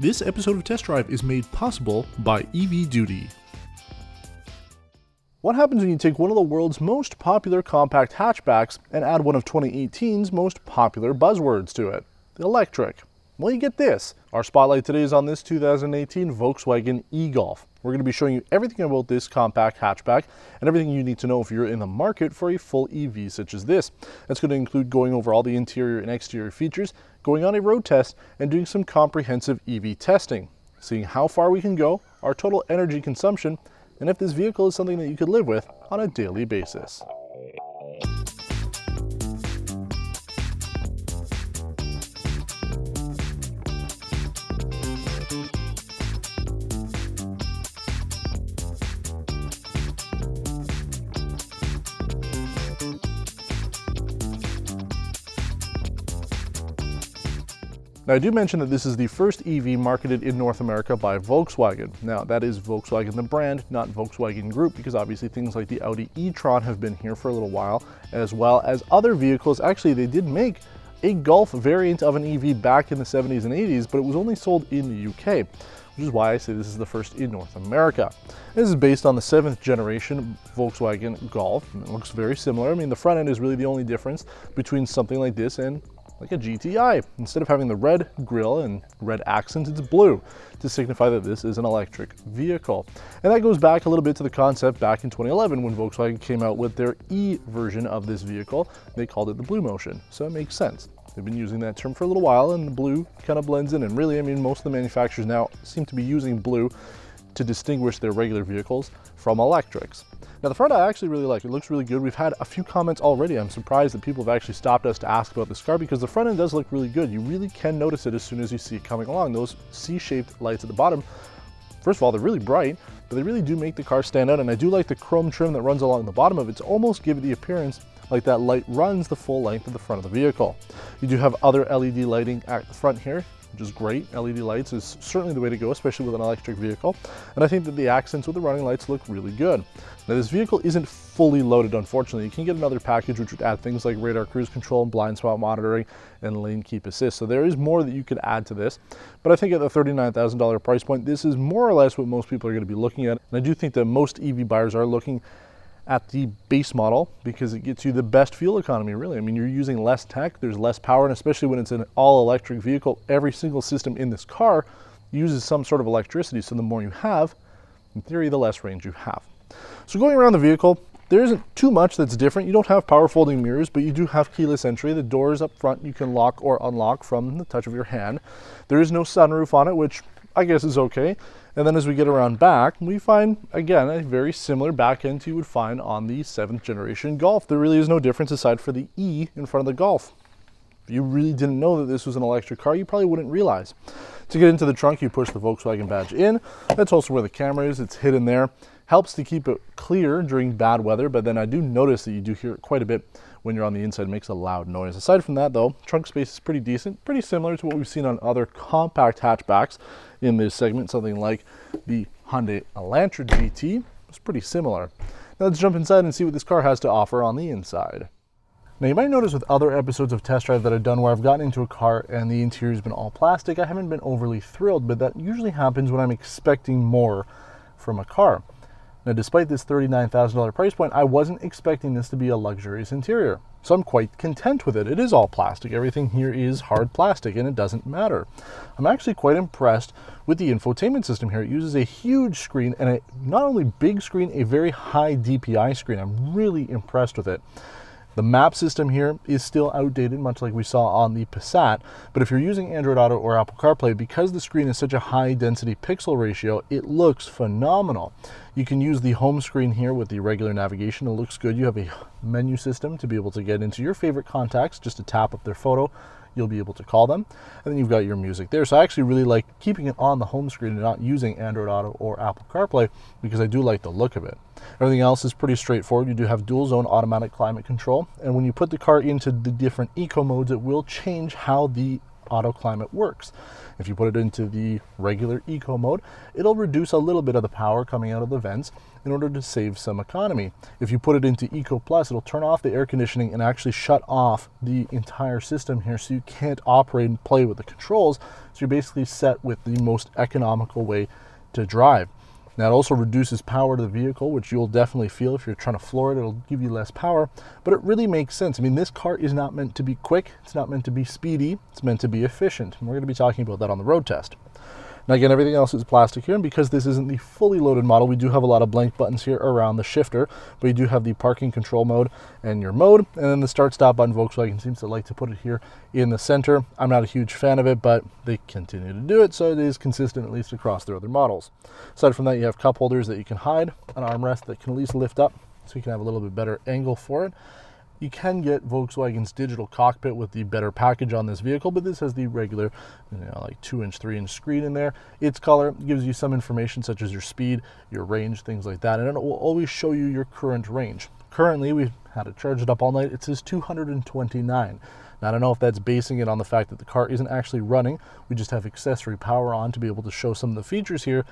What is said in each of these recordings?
This episode of Test Drive is made possible by EV Duty. What happens when you take one of the world's most popular compact hatchbacks and add one of 2018's most popular buzzwords to it? Electric. Well, you get this. Our spotlight today is on this 2018 Volkswagen e-Golf. We're going to be showing you everything about this compact hatchback and everything you need to know if you're in the market for a full EV such as this. That's going to include going over all the interior and exterior features, going on a road test, and doing some comprehensive EV testing, seeing how far we can go, our total energy consumption, and if this vehicle is something that you could live with on a daily basis. Now, I do mention that this is the first EV marketed in North America by Volkswagen. Now, that is Volkswagen the brand, not Volkswagen Group, because obviously things like the Audi e-tron have been here for a little while, as well as other vehicles. Actually, they did make a Golf variant of an EV back in the 70s and 80s, but it was only sold in the UK, which is why I say this is the first in North America. This is based on the 7th generation Volkswagen Golf. It looks very similar. I mean, the front end is really the only difference between something like this and like a GTI. Instead of having the red grille and red accents, it's blue to signify that this is an electric vehicle. And that goes back a little bit to the concept back in 2011 when Volkswagen came out with their E version of this vehicle. They called it the Blue Motion, so it makes sense. They've been using that term for a little while, and the blue kind of blends in. And really, I mean, most of the manufacturers now seem to be using blue to distinguish their regular vehicles from electrics. Now, the front I actually really like. It looks really good. We've had a few comments already. I'm surprised that people have actually stopped us to ask about this car because the front end does look really good. You really can notice it as soon as you see it coming along. Those C-shaped lights at the bottom, first of all, they're really bright, but they really do make the car stand out. And I do like the chrome trim that runs along the bottom of it to almost give it the appearance like that light runs the full length of the front of the vehicle. You do have other LED lighting at the front here, which is great. LED lights is certainly the way to go, especially with an electric vehicle. And I think that the accents with the running lights look really good. Now, this vehicle isn't fully loaded, unfortunately. You can get another package which would add things like radar cruise control, blind spot monitoring, and lane keep assist. So there is more that you could add to this. But I think at the $39,000 price point, this is more or less what most people are going to be looking at. And I do think that most EV buyers are looking at the base model because it gets you the best fuel economy, really. I mean, you're using less tech, there's less power, and especially when it's an all-electric vehicle, every single system in this car uses some sort of electricity, so the more you have, in theory, the less range you have. So going around the vehicle, there isn't too much that's different. You don't have power folding mirrors, but you do have keyless entry. The doors up front you can lock or unlock from the touch of your hand. There is no sunroof on it, which I guess is okay. And then as we get around back, we find, again, a very similar back end you would find on the 7th generation Golf. There really is no difference aside for the E in front of the Golf. If you really didn't know that this was an electric car, you probably wouldn't realize. To get into the trunk, you push the Volkswagen badge in. That's also where the camera is. It's hidden there. Helps to keep it clear during bad weather, but then I do notice that you do hear it quite a bit when you're on the inside. It makes a loud noise. Aside from that, though, trunk space is pretty decent, pretty similar to what we've seen on other compact hatchbacks in this segment. Something like the Hyundai Elantra GT is pretty similar. Now let's jump inside and see what this car has to offer on the inside. Now, you might notice with other episodes of Test Drive that I've done where I've gotten into a car and the interior has been all plastic, I haven't been overly thrilled, but that usually happens when I'm expecting more from a car. Now, despite this $39,000 price point, I wasn't expecting this to be a luxurious interior. So I'm quite content with it. It is all plastic. Everything here is hard plastic, and it doesn't matter. I'm actually quite impressed with the infotainment system here. It uses a huge screen, and a not only big screen, a very high DPI screen. I'm really impressed with it. The map system here is still outdated, much like we saw on the Passat, but if you're using Android Auto or Apple CarPlay, because the screen is such a high density pixel ratio, it looks phenomenal. You can use the home screen here with the regular navigation. It looks good. You have a menu system to be able to get into your favorite contacts. Just to tap up their photo, you'll be able to call them. And then you've got your music there. So I actually really like keeping it on the home screen and not using Android Auto or Apple CarPlay because I do like the look of it. Everything else is pretty straightforward. You do have dual zone automatic climate control. And when you put the car into the different eco modes, it will change how the auto climate works. If you put it into the regular eco mode, it'll reduce a little bit of the power coming out of the vents in order to save some economy. If you put it into Eco Plus, it'll turn off the air conditioning and actually shut off the entire system here, so you can't operate and play with the controls. So you're basically set with the most economical way to drive. Now it also reduces power to the vehicle, which you'll definitely feel if you're trying to floor it. It'll give you less power, but it really makes sense. I mean, this car is not meant to be quick. It's not meant to be speedy. It's meant to be efficient. And we're going to be talking about that on the road test. Now again, everything else is plastic here, and because this isn't the fully loaded model, we do have a lot of blank buttons here around the shifter, but you do have the parking control mode and your mode, and then the start stop button. Volkswagen seems to like to put it here in the center. I'm not a huge fan of it, but they continue to do it, so it is consistent at least across their other models. Aside from that, you have cup holders that you can hide, an armrest that can at least lift up so you can have a little bit better angle for it. You can get Volkswagen's digital cockpit with the better package on this vehicle, but this has the regular, like 2-inch, 3-inch screen in there. Its color gives you some information such as your speed, your range, things like that, and it will always show you your current range. Currently, we've had it charged up all night. It says 229. Now, I don't know if that's basing it on the fact that the car isn't actually running. We just have accessory power on to be able to show some of the features here.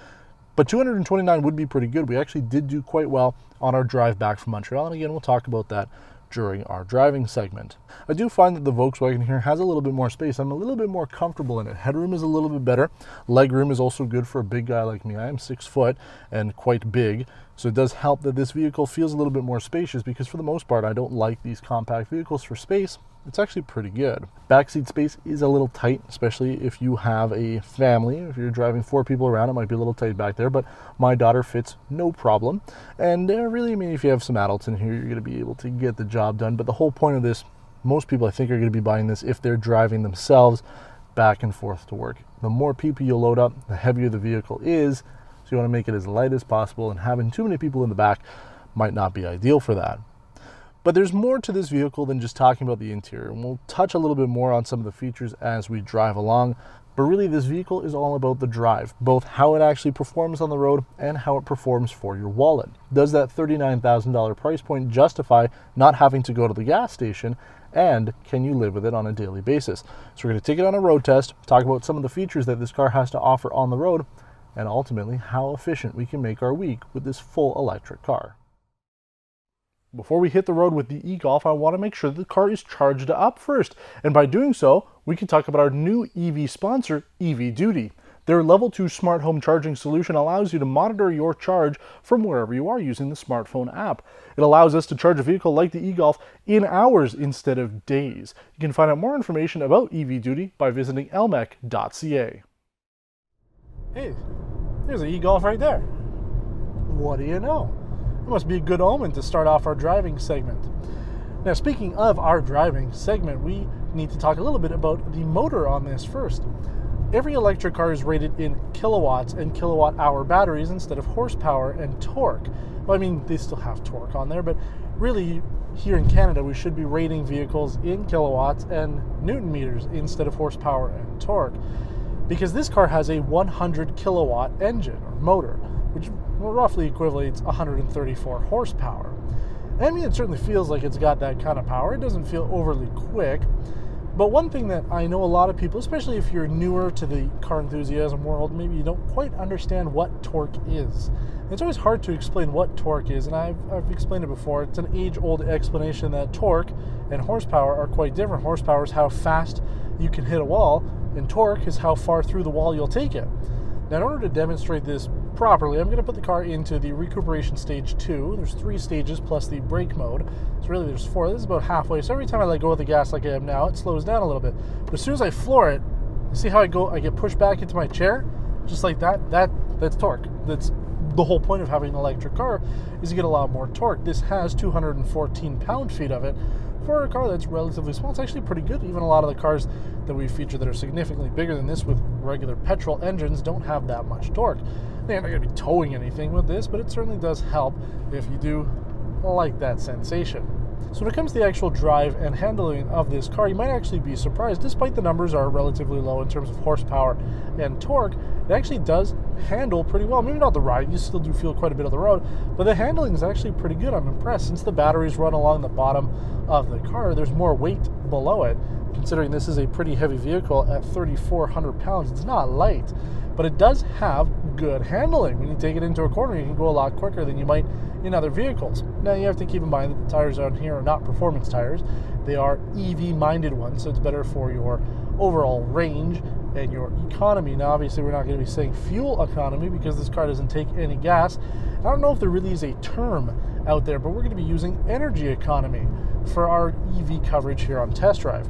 But 229 would be pretty good. We actually did do quite well on our drive back from Montreal, and again, we'll talk about that during our driving segment. I do find that the Volkswagen here has a little bit more space. I'm a little bit more comfortable in it. Headroom is a little bit better. Leg room is also good for a big guy like me. I am 6 foot and quite big, so it does help that this vehicle feels a little bit more spacious, because for the most part, I don't like these compact vehicles for space. It's actually pretty good. Backseat space is a little tight, especially if you have a family. If you're driving 4 people around, it might be a little tight back there, but my daughter fits no problem. And really, I mean, if you have some adults in here, you're going to be able to get the job done. But the whole point of this, most people I think are going to be buying this if they're driving themselves back and forth to work. The more people you load up, the heavier the vehicle is. So you want to make it as light as possible, and having too many people in the back might not be ideal for that. But there's more to this vehicle than just talking about the interior, and we'll touch a little bit more on some of the features as we drive along. But really, this vehicle is all about the drive, both how it actually performs on the road and how it performs for your wallet. Does that $39,000 price point justify not having to go to the gas station, and can you live with it on a daily basis? So we're going to take it on a road test, talk about some of the features that this car has to offer on the road, and ultimately how efficient we can make our week with this full electric car. Before we hit the road with the e-Golf, I want to make sure that the car is charged up first. And by doing so, we can talk about our new EV sponsor, EV Duty. Their Level 2 smart home charging solution allows you to monitor your charge from wherever you are using the smartphone app. It allows us to charge a vehicle like the e-Golf in hours instead of days. You can find out more information about EV Duty by visiting elmec.ca. Hey, there's an e-Golf right there. What do you know? It must be a good omen to start off our driving segment. Now, speaking of our driving segment, we need to talk a little bit about the motor on this first. Every electric car is rated in kilowatts and kilowatt-hour batteries instead of horsepower and torque. Well, I mean, they still have torque on there, but really, here in Canada, we should be rating vehicles in kilowatts and Newton meters instead of horsepower and torque, because this car has a 100 kilowatt engine or motor, which roughly equates 134 horsepower. I mean, it certainly feels like it's got that kind of power. It doesn't feel overly quick. But one thing that I know a lot of people, especially if you're newer to the car enthusiasm world, maybe you don't quite understand what torque is. It's always hard to explain what torque is, and I've explained it before. It's an age-old explanation that torque and horsepower are quite different. Horsepower is how fast you can hit a wall, and torque is how far through the wall you'll take it. Now, in order to demonstrate this properly, I'm going to put the car into the Recuperation Stage 2. There's 3 stages plus the brake mode. So really there's 4. This is about halfway. So every time I let go of the gas like I am now, it slows down a little bit. But as soon as I floor it, see how I get pushed back into my chair? Just like that. That's torque. That's the whole point of having an electric car, is to get a lot more torque. This has 214 pound-feet of it. For a car that's relatively small, it's actually pretty good. Even a lot of the cars that we feature that are significantly bigger than this with regular petrol engines don't have that much torque. They're not going to be towing anything with this, but it certainly does help if you do like that sensation. So when it comes to the actual drive and handling of this car, you might actually be surprised. Despite the numbers are relatively low in terms of horsepower and torque, it actually does handle pretty well. Maybe not the ride, you still do feel quite a bit of the road, but the handling is actually pretty good. I'm impressed. Since the batteries run along the bottom of the car, there's more weight below it. Considering this is a pretty heavy vehicle at 3,400 pounds, it's not light, but it does have good handling. When you take it into a corner, you can go a lot quicker than you might in other vehicles. Now, you have to keep in mind that the tires on here are not performance tires. They are EV-minded ones, so it's better for your overall range and your economy. Now, obviously, we're not going to be saying fuel economy because this car doesn't take any gas. I don't know if there really is a term out there, but we're going to be using energy economy for our EV coverage here on Test Drive.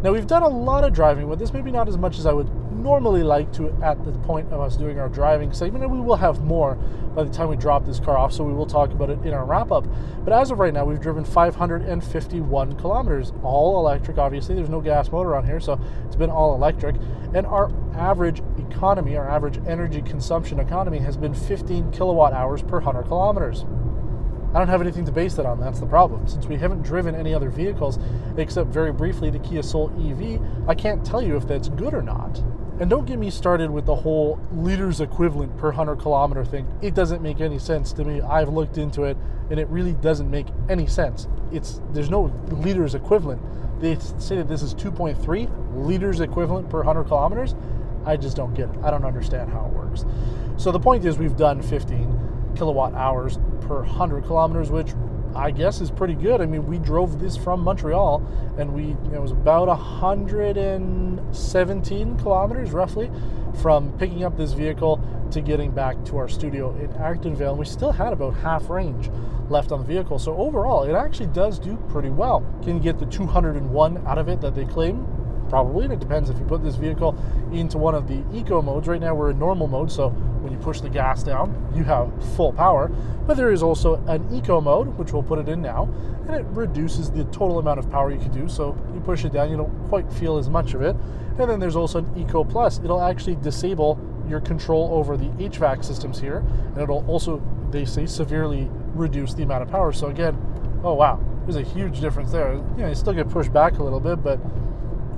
Now, we've done a lot of driving with this, maybe not as much as I would normally like to at the point of us doing our driving segment, and we will have more by the time we drop this car off, so we will talk about it in our wrap-up. But as of right now, we've driven 551 kilometers, all electric. Obviously, there's no gas motor on here, so it's been all electric, and our average economy, our average energy consumption economy has been 15 kilowatt hours per 100 kilometers. I don't have anything to base that on. That's the problem. Since we haven't driven any other vehicles, except very briefly the Kia Soul EV, I can't tell you if that's good or not. And don't get me started with the whole liters equivalent per 100 kilometer thing. It doesn't make any sense to me. I've looked into it, and it really doesn't make any sense. There's no liters equivalent. They say that this is 2.3 liters equivalent per 100 kilometers. I just don't get it. I don't understand how it works. So the point is, we've done 15 kilowatt hours per 100 kilometers, which I guess is pretty good. I mean, we drove this from Montreal, and it was about 117 kilometers roughly from picking up this vehicle to getting back to our studio in Actonville. And we still had about half range left on the vehicle. So overall, it actually does do pretty well. Can you get the 201 out of it that they claim? Probably, and it depends if you put this vehicle into one of the eco modes. Right now we're in normal mode, so when you push the gas down, you have full power. But there is also an eco mode, which we'll put it in now, and it reduces the total amount of power you can do. So you push it down, you don't quite feel as much of it. And then there's also an Eco Plus. It'll actually disable your control over the HVAC systems here, and it'll also, they say, severely reduce the amount of power. So again, oh wow, there's a huge difference there. You still get pushed back a little bit, but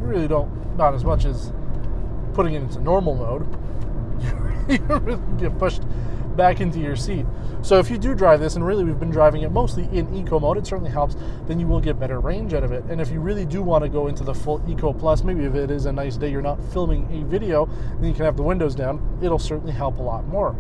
you really don't, not as much as putting it into normal mode. You really get pushed back into your seat. So if you do drive this, and really we've been driving it mostly in eco mode, it certainly helps, then you will get better range out of it. And if you really do want to go into the full Eco Plus, maybe if it is a nice day, you're not filming a video, then you can have the windows down, it'll certainly help a lot more.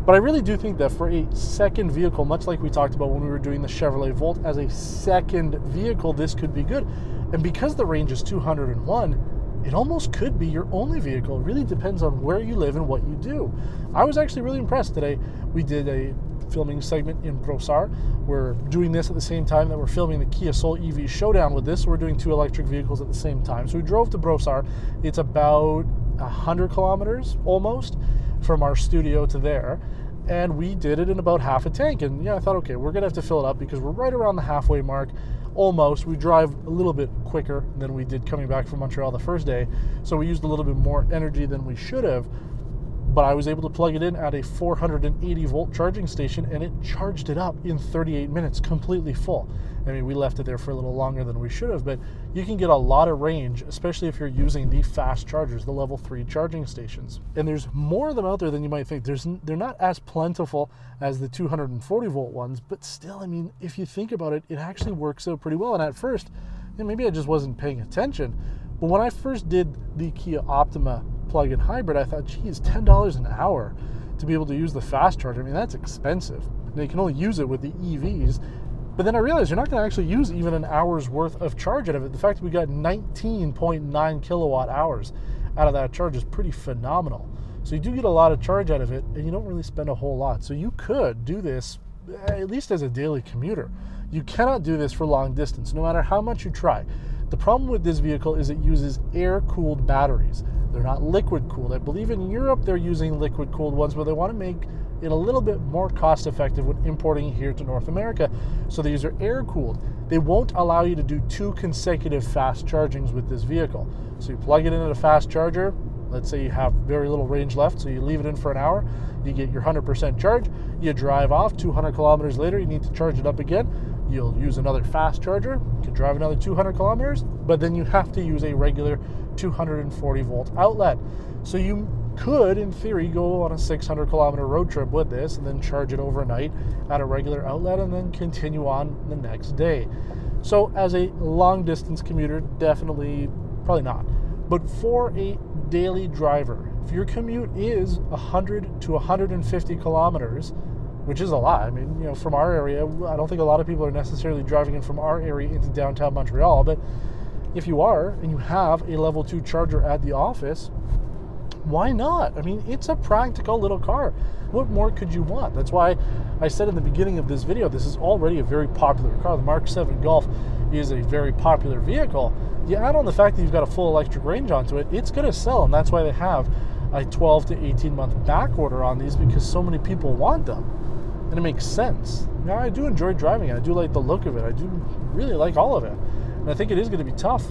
But I really do think that for a second vehicle, much like we talked about when we were doing the Chevrolet Volt, as a second vehicle, this could be good. And because the range is 201, it almost could be your only vehicle. It really depends on where you live and what you do. I was actually really impressed today. We did a filming segment in Brossard. We're doing this at the same time that we're filming the Kia Soul EV Showdown with this. So we're doing two electric vehicles at the same time. So we drove to Brossard. It's about 100 kilometers almost from our studio to there. And we did it in about half a tank. And yeah, I thought, okay, we're gonna have to fill it up because we're right around the halfway mark. Almost. We drive a little bit quicker than we did coming back from Montreal the first day, so we used a little bit more energy than we should have, but I was able to plug it in at a 480 volt charging station, and it charged it up in 38 minutes, completely full. I mean, we left it there for a little longer than we should have, but you can get a lot of range, especially if you're using the fast chargers, the level 3 charging stations. And there's more of them out there than you might think. They're not as plentiful as the 240 volt ones, but still, I mean, if you think about it, it actually works out pretty well. And at first, maybe I just wasn't paying attention, but when I first did the Kia Optima plug-in hybrid, I thought, geez, $10 an hour to be able to use the fast charger. I mean, that's expensive. Now, you can only use it with the EVs. But then I realized you're not going to actually use even an hour's worth of charge out of it. The fact that we got 19.9 kilowatt hours out of that charge is pretty phenomenal. So you do get a lot of charge out of it, and you don't really spend a whole lot. So you could do this at least as a daily commuter. You cannot do this for long distance, no matter how much you try. The problem with this vehicle is it uses air-cooled batteries. They're not liquid-cooled. I believe in Europe they're using liquid-cooled ones, but they want to make it a little bit more cost-effective when importing it here to North America. So these are air-cooled. They won't allow you to do 2 consecutive fast chargings with this vehicle. So you plug it into a fast charger. Let's say you have very little range left, so you leave it in for an hour. You get your 100% charge. You drive off. 200 kilometers later, you need to charge it up again. You'll use another fast charger, you can drive another 200 kilometers, but then you have to use a regular 240 volt outlet. So you could, in theory, go on a 600 kilometer road trip with this and then charge it overnight at a regular outlet and then continue on the next day. So as a long distance commuter, definitely, probably not. But for a daily driver, if your commute is 100 to 150 kilometers, which is a lot. I mean, you know, from our area, I don't think a lot of people are necessarily driving in from our area into downtown Montreal, but if you are and you have a level 2 charger at the office, why not? I mean, it's a practical little car. What more could you want? That's why I said in the beginning of this video, this is already a very popular car. The MarkVII Golf is a very popular vehicle. You add on the fact that you've got a full electric range onto it, it's going to sell, and that's why they have a 12 to 18 month back order on these, because so many people want them, and it makes sense. Now, I do enjoy driving it. I do like the look of it. I do really like all of it, and I think it is going to be tough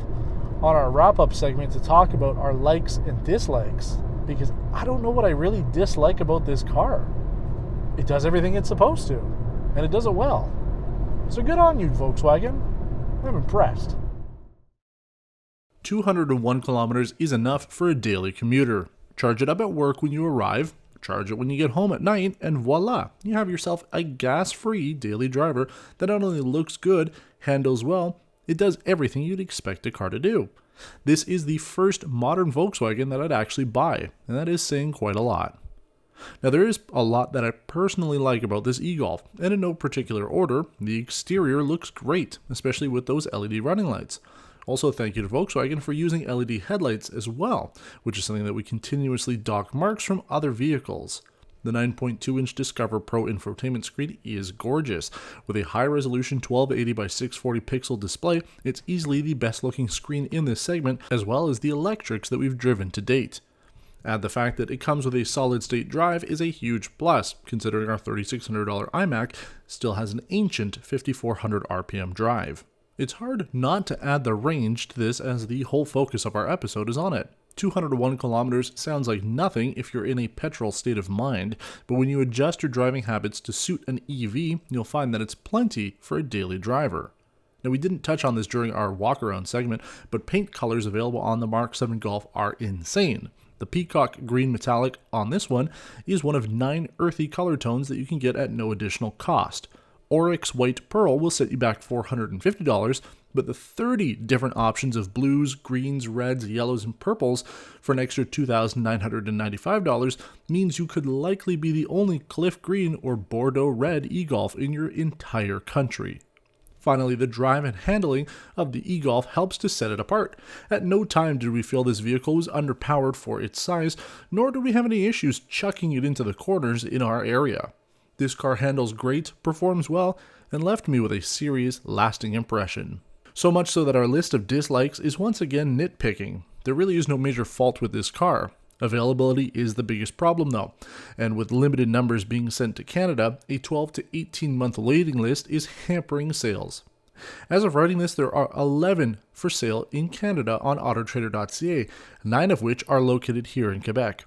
on our wrap-up segment to talk about our likes and dislikes, because I don't know what I really dislike about this car. It does everything it's supposed to, and it does it well. So good on you, Volkswagen. I'm impressed. 201 kilometers is enough for a daily commuter. Charge it up at work when you arrive, charge it when you get home at night, and voila, you have yourself a gas-free daily driver that not only looks good, handles well, it does everything you'd expect a car to do. This is the first modern Volkswagen that I'd actually buy, and that is saying quite a lot. Now, there is a lot that I personally like about this e-Golf, and in no particular order. The exterior looks great, especially with those LED running lights. Also, thank you to Volkswagen for using LED headlights as well, which is something that we continuously dock marks from other vehicles. The 9.2-inch Discover Pro infotainment screen is gorgeous. With a high-resolution 1280 by 640 pixel display, it's easily the best-looking screen in this segment, as well as the electrics that we've driven to date. Add the fact that it comes with a solid-state drive is a huge plus, considering our $3,600 iMac still has an ancient 5400 RPM drive. It's hard not to add the range to this, as the whole focus of our episode is on it. 201 kilometers sounds like nothing if you're in a petrol state of mind, but when you adjust your driving habits to suit an EV, you'll find that it's plenty for a daily driver. Now, we didn't touch on this during our walk-around segment, but paint colors available on the MarkVII Golf are insane. The peacock green metallic on this one is one of 9 earthy color tones that you can get at no additional cost. Oryx White Pearl will set you back $450, but the 30 different options of blues, greens, reds, yellows, and purples for an extra $2,995 means you could likely be the only Cliff Green or Bordeaux Red e-Golf in your entire country. Finally, the drive and handling of the e-Golf helps to set it apart. At no time did we feel this vehicle was underpowered for its size, nor did we have any issues chucking it into the corners in our area. This car handles great, performs well, and left me with a serious, lasting impression. So much so that our list of dislikes is once again nitpicking. There really is no major fault with this car. Availability is the biggest problem though, and with limited numbers being sent to Canada, a 12 to 18 month waiting list is hampering sales. As of writing this, there are 11 for sale in Canada on autotrader.ca, 9 of which are located here in Quebec.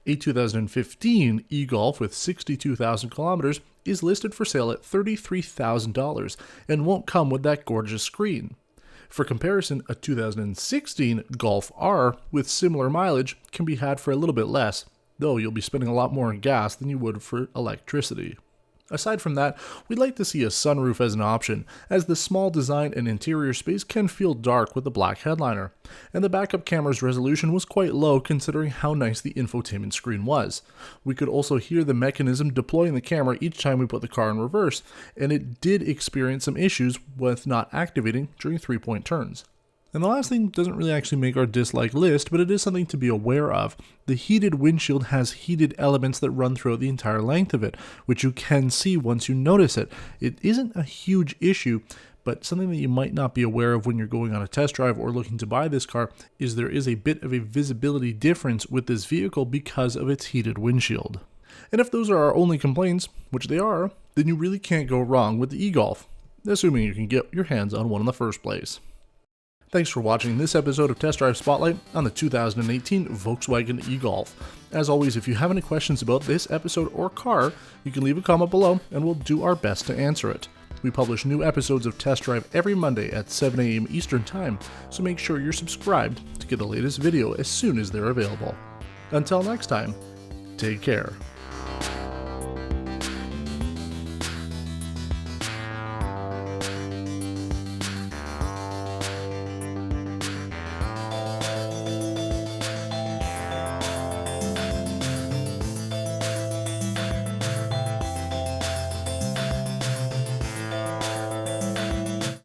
A 2015 e-Golf with 62,000 kilometers is listed for sale at $33,000 and won't come with that gorgeous screen. For comparison, a 2016 Golf R with similar mileage can be had for a little bit less, though you'll be spending a lot more on gas than you would for electricity. Aside from that, we'd like to see a sunroof as an option, as the small design and interior space can feel dark with the black headliner, and the backup camera's resolution was quite low considering how nice the infotainment screen was. We could also hear the mechanism deploying the camera each time we put the car in reverse, and it did experience some issues with not activating during 3-point turns. And the last thing doesn't really actually make our dislike list, but it is something to be aware of. The heated windshield has heated elements that run throughout the entire length of it, which you can see once you notice it. It isn't a huge issue, but something that you might not be aware of when you're going on a test drive or looking to buy this car is there is a bit of a visibility difference with this vehicle because of its heated windshield. And if those are our only complaints, which they are, then you really can't go wrong with the e-Golf, assuming you can get your hands on one in the first place. Thanks for watching this episode of Test Drive Spotlight on the 2018 Volkswagen e-Golf. As always, if you have any questions about this episode or car, you can leave a comment below and we'll do our best to answer it. We publish new episodes of Test Drive every Monday at 7 a.m. Eastern Time, so make sure you're subscribed to get the latest video as soon as they're available. Until next time, take care.